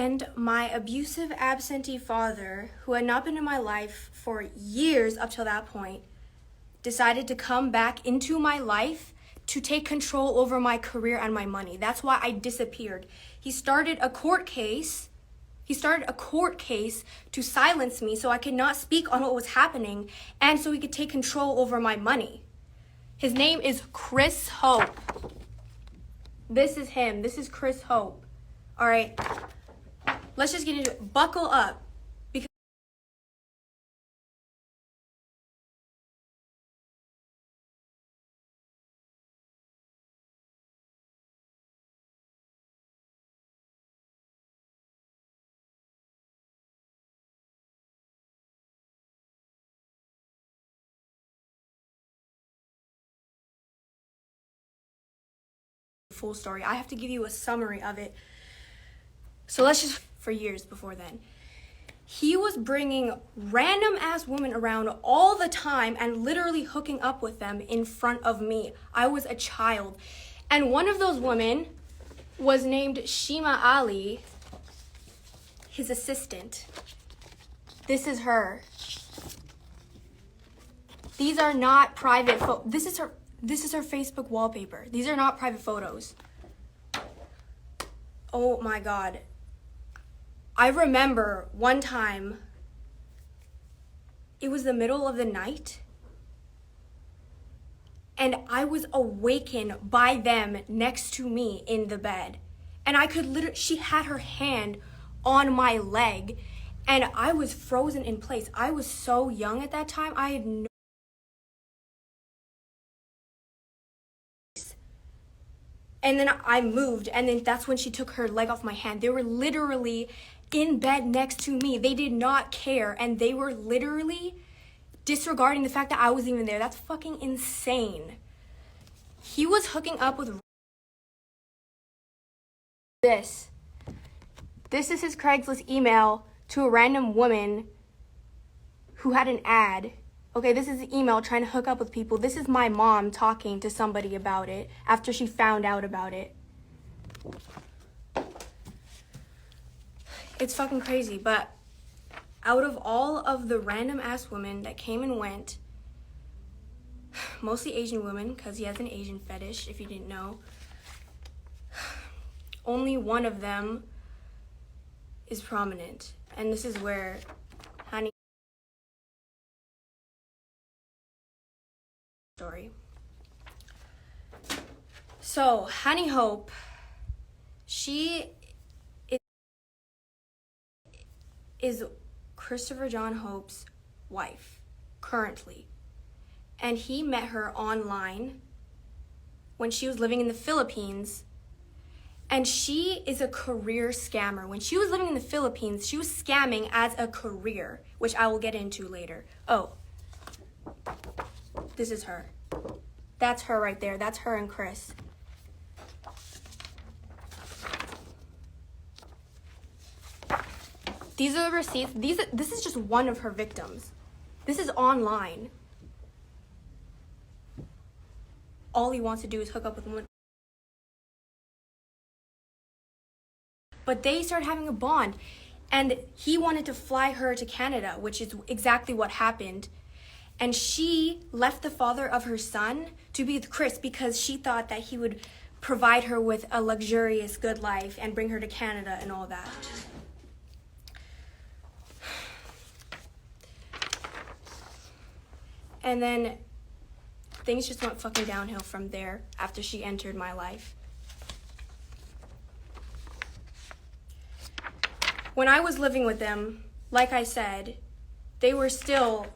And my abusive absentee father, who had not been in my life for years up till that point, decided to come back into my life to take control over my career and my money. That's why I disappeared. He started a court case to silence me so I could not speak on what was happening and so he could take control over my money. His name is Chris Hope. This is him. This is Chris Hope. All right. Let's just get into it. Buckle up. Full story. I have to give you a summary of it. So let's just, for years before then, he was bringing random ass women around all the time and literally hooking up with them in front of me. I was a child. And one of those women was named Shima Ali, his assistant. This is her. These are not private This is her Facebook wallpaper. These are not private photos. Oh my God. I remember one time, it was the middle of the night, and I was awakened by them next to me in the bed. And I could literally, she had her hand on my leg, and I was frozen in place. I was so young at that time. I had no. And then I moved, and then that's when she took her leg off my hand. They were literally in bed next to me. They did not care, and they were literally disregarding the fact that I was even there. That's fucking insane. He was hooking up with this. This is his Craigslist email to a random woman who had an ad. Okay, this is the email trying to hook up with people. This is my mom talking to somebody about it after she found out about it. It's fucking crazy, but out of all of the random ass women that came and went, mostly Asian women, because he has an Asian fetish, if you didn't know, only one of them is prominent. And this is where Honey story. So Honey Hope, she is Christopher John Hope's wife currently, and he met her online when she was living in the Philippines, and she is a career scammer. When she was living in the Philippines, she was scamming as a career, which I will get into later. Oh, this is her. That's her right there. That's her and Chris. These are the receipts. This is just one of her victims. This is online. All he wants to do is hook up with women. But they started having a bond, and he wanted to fly her to Canada, which is exactly what happened. And she left the father of her son to be with Chris because she thought that he would provide her with a luxurious good life and bring her to Canada and all that. And then things just went fucking downhill from there after she entered my life. When I was living with them, like I said, they were still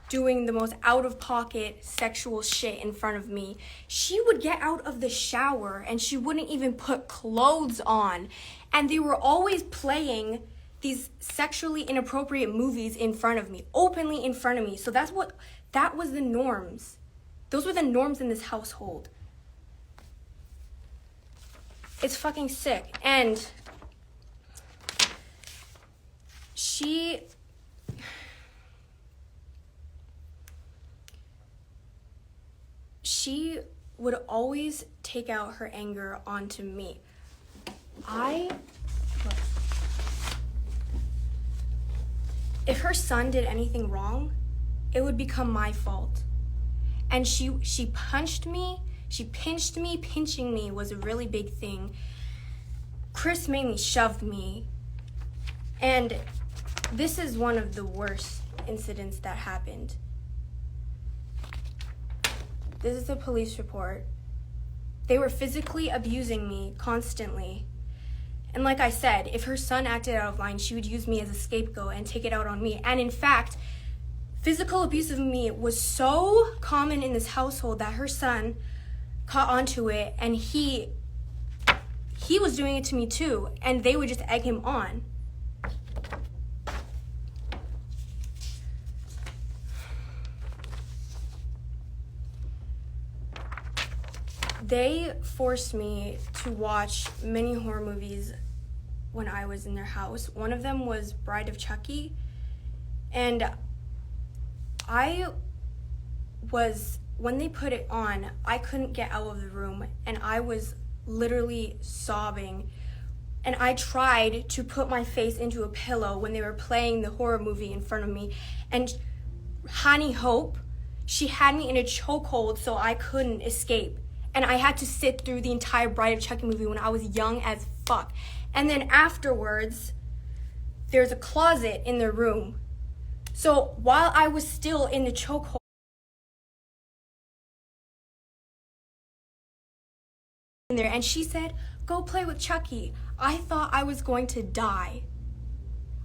doing the most out-of-pocket sexual shit in front of me. She would get out of the shower and she wouldn't even put clothes on. And they were always playing these sexually inappropriate movies in front of me, openly in front of me. So that was the norms. Those were the norms in this household. It's fucking sick. And she would always take out her anger onto me. if her son did anything wrong, it would become my fault. And she punched me, she pinched me. Pinching me was a really big thing. Chris mainly shoved me. And this is one of the worst incidents that happened. This is a police report. They were physically abusing me constantly. And like I said, if her son acted out of line, she would use me as a scapegoat and take it out on me. And in fact, physical abuse of me was so common in this household that her son caught onto it, and he was doing it to me too, and they would just egg him on. They forced me to watch many horror movies when I was in their house. One of them was Bride of Chucky, and when they put it on, I couldn't get out of the room, and I was literally sobbing. And I tried to put my face into a pillow when they were playing the horror movie in front of me. And Honey Hope, she had me in a chokehold so I couldn't escape. And I had to sit through the entire Bride of Chucky movie when I was young as fuck. And then afterwards, there's a closet in the room. So while I was still in the chokehold, in there, and she said, "Go play with Chucky." I thought I was going to die.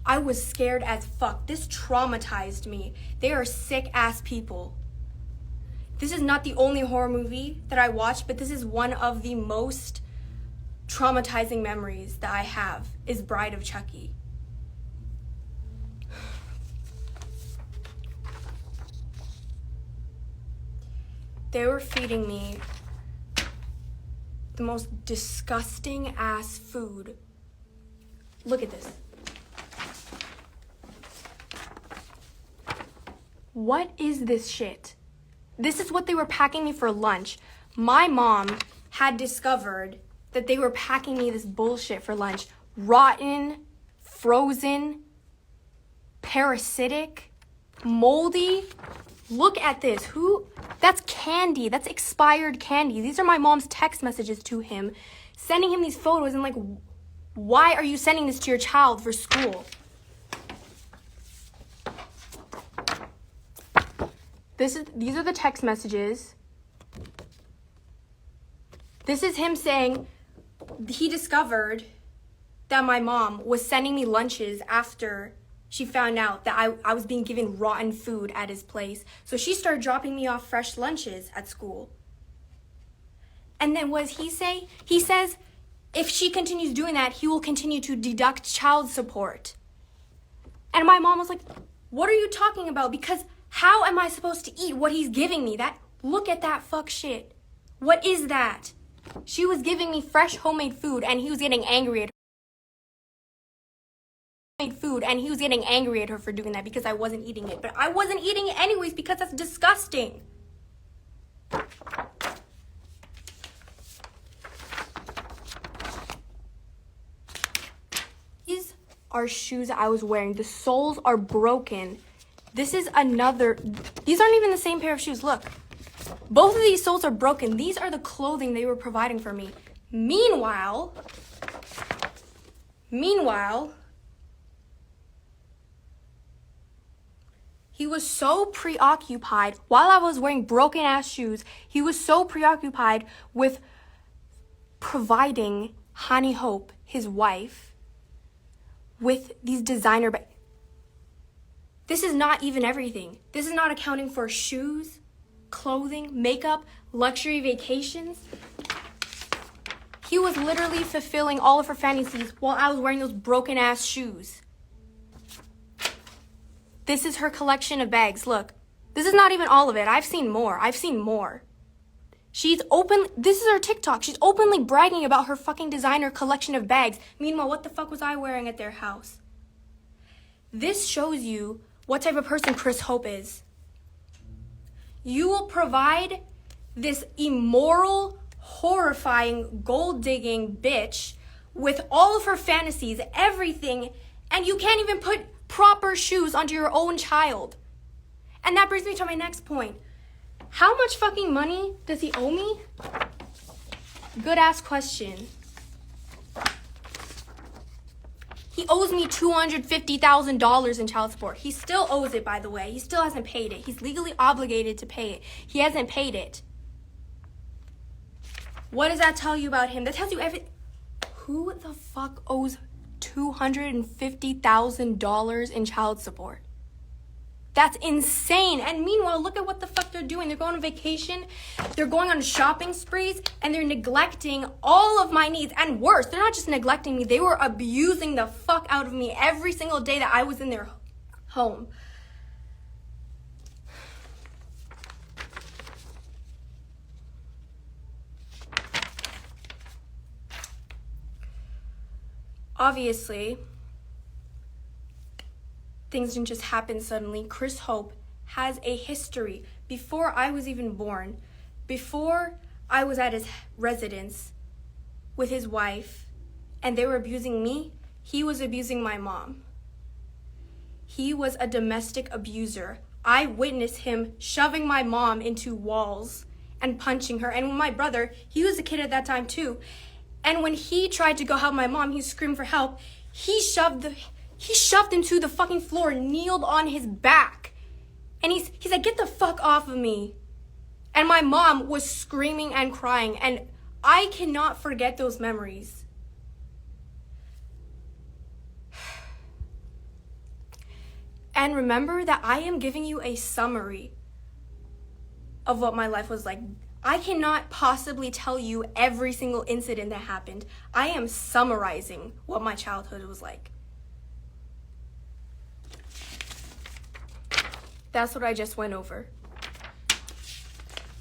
I was scared as fuck. This traumatized me. They are sick ass people. This is not the only horror movie that I watched, but this is one of the most traumatizing memories that I have, is Bride of Chucky. They were feeding me the most disgusting ass food. Look at this. What is this shit? This is what they were packing me for lunch. My mom had discovered that they were packing me this bullshit for lunch. Rotten, frozen, parasitic, moldy. Look at this. That's candy. That's expired candy. These are my mom's text messages to him, sending him these photos, and like, why are you sending this to your child for school? These are the text messages. This is him saying he discovered that my mom was sending me lunches after she found out that I was being given rotten food at his place. So she started dropping me off fresh lunches at school. And then what does he say? He says if she continues doing that, he will continue to deduct child support. And my mom was like, "What are you talking about? Because how am I supposed to eat what he's giving me? Look at that fuck shit. What is that?" She was giving me fresh homemade food, and he was getting angry at her for doing that because I wasn't eating it. But I wasn't eating it anyways because that's disgusting. These are shoes I was wearing. The soles are broken. These aren't even the same pair of shoes. Look, both of these soles are broken. These are the clothing they were providing for me. Meanwhile, he was so preoccupied, while I was wearing broken ass shoes, he was so preoccupied with providing Honey Hope, his wife, with these designer bags. This is not even everything. This is not accounting for shoes, clothing, makeup, luxury vacations. He was literally fulfilling all of her fantasies while I was wearing those broken ass shoes. This is her collection of bags. Look, this is not even all of it. I've seen more. This is her TikTok. She's openly bragging about her fucking designer collection of bags. Meanwhile, what the fuck was I wearing at their house? This shows you what type of person Chris Hope is. You will provide this immoral, horrifying, gold-digging bitch with all of her fantasies, everything, and you can't even put proper shoes onto your own child. And that brings me to my next point. How much fucking money does he owe me? Good ass question. He owes me $250,000 in child support. He still owes it, by the way. He still hasn't paid it. He's legally obligated to pay it. He hasn't paid it. What does that tell you about him? That tells you everything. Who the fuck owes $250,000 in child support? That's insane. And meanwhile, look at what the fuck they're doing. They're going on vacation, they're going on shopping sprees, and they're neglecting all of my needs. And worse, they're not just neglecting me, they were abusing the fuck out of me every single day that I was in their home. Obviously, things didn't just happen suddenly. Chris Hope has a history. Before I was even born, before I was at his residence with his wife and they were abusing me, he was abusing my mom. He was a domestic abuser. I witnessed him shoving my mom into walls and punching her. And my brother, he was a kid at that time too. And when he tried to go help my mom, he screamed for help. He shoved him to the fucking floor, kneeled on his back. And he's like, get the fuck off of me. And my mom was screaming and crying. And I cannot forget those memories. And remember that I am giving you a summary of what my life was like. I cannot possibly tell you every single incident that happened. I am summarizing what my childhood was like. That's what I just went over.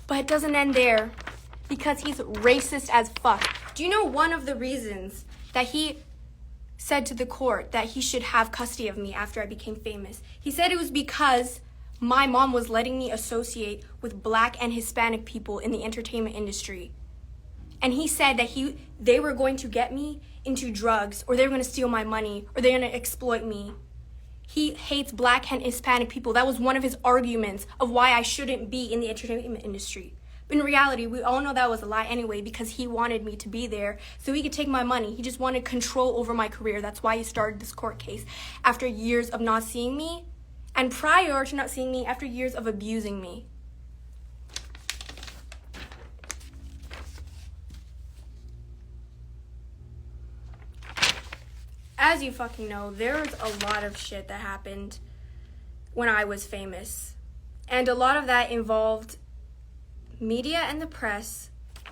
But it doesn't end there, because he's racist as fuck. Do you know one of the reasons that he said to the court that he should have custody of me after I became famous? He said it was because my mom was letting me associate with Black and Hispanic people in the entertainment industry. And he said that they were going to get me into drugs, or they were going to steal my money, or they're going to exploit me. He hates Black and Hispanic people. That was one of his arguments of why I shouldn't be in the entertainment industry. But in reality, we all know that was a lie anyway, because he wanted me to be there so he could take my money. He just wanted control over my career. That's why he started this court case after years of not seeing me, and prior to not seeing me, after years of abusing me. As you fucking know, there's a lot of shit that happened when I was famous. And a lot of that involved media and the press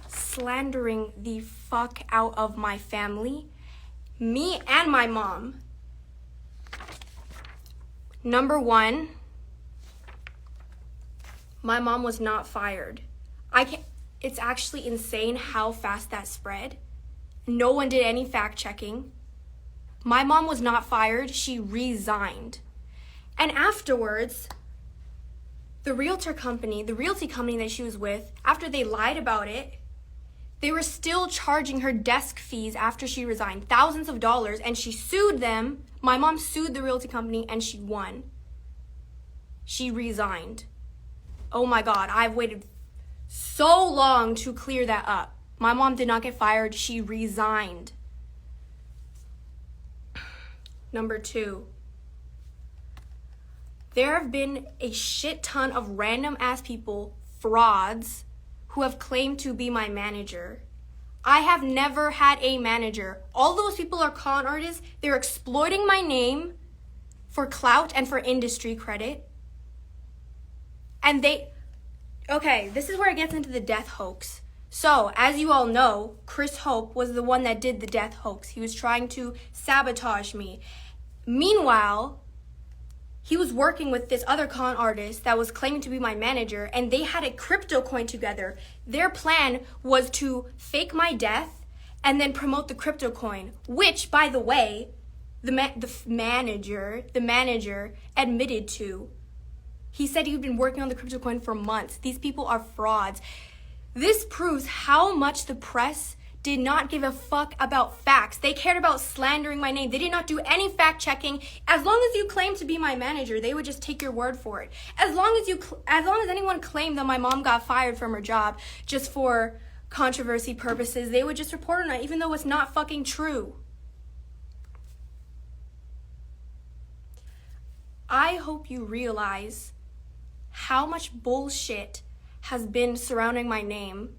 slandering the fuck out of my family, me and my mom. Number one, my mom was not fired. It's actually insane how fast that spread. No one did any fact checking. My mom was not fired, she resigned. And afterwards, the realty company that she was with, after they lied about it, they were still charging her desk fees after she resigned, thousands of dollars, and she sued them. My mom sued the realty company and she won. She resigned. Oh my God, I've waited so long to clear that up. My mom did not get fired, she resigned. Number two, there have been a shit ton of random ass people, frauds, who have claimed to be my manager. I have never had a manager. All those people are con artists. They're exploiting my name for clout and for industry credit. And okay, this is where it gets into the death hoax. So, as you all know, Chris Hope was the one that did the death hoax. He was trying to sabotage me. Meanwhile, he was working with this other con artist that was claiming to be my manager, and they had a crypto coin together. Their plan was to fake my death and then promote the crypto coin, which, by the way, the manager admitted to. He said he'd been working on the crypto coin for months. These people are frauds. This proves how much the press did not give a fuck about facts. They cared about slandering my name. They did not do any fact checking. As long as you claimed to be my manager, they would just take your word for it. As long as anyone claimed that my mom got fired from her job just for controversy purposes, they would just report on it, even though it's not fucking true. I hope you realize how much bullshit has been surrounding my name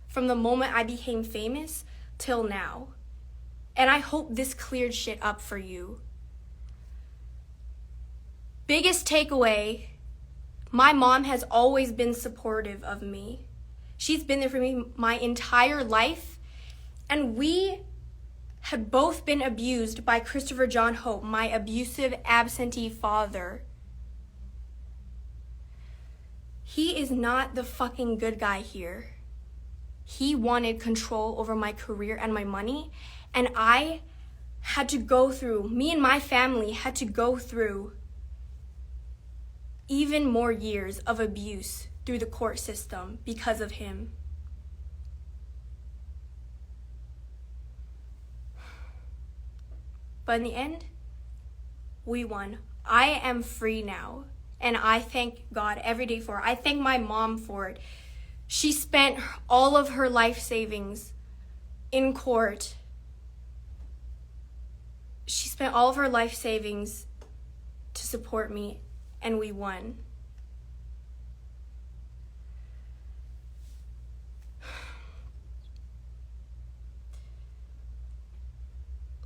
from the moment I became famous till now. And I hope this cleared shit up for you. Biggest takeaway, my mom has always been supportive of me. She's been there for me my entire life. And we had both been abused by Christopher John Hope, my abusive, absentee father. He is not the fucking good guy here. He wanted control over my career and my money, and I had to go through, me and my family had to go through even more years of abuse through the court system because of him. But in the end, we won. I am free now, and I thank God every day for it. I thank my mom for it. She spent all of her life savings in court. She spent all of her life savings to support me, and we won.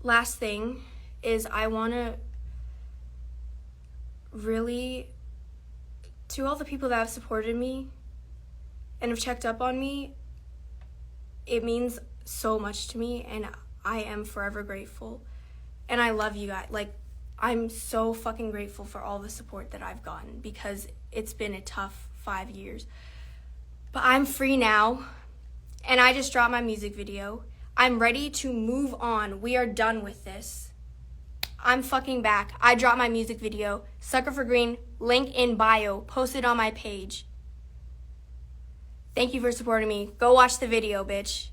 Last thing is I want to really, to all the people that have supported me and have checked up on me, it means so much to me, and I am forever grateful. And I love you guys. Like, I'm so fucking grateful for all the support that I've gotten, because it's been a tough 5 years. But I'm free now, and I just dropped my music video. I'm ready to move on. We are done with this. I'm fucking back. I dropped my music video. Sucker for Green, link in bio, posted on my page. Thank you for supporting me. Go watch the video, bitch.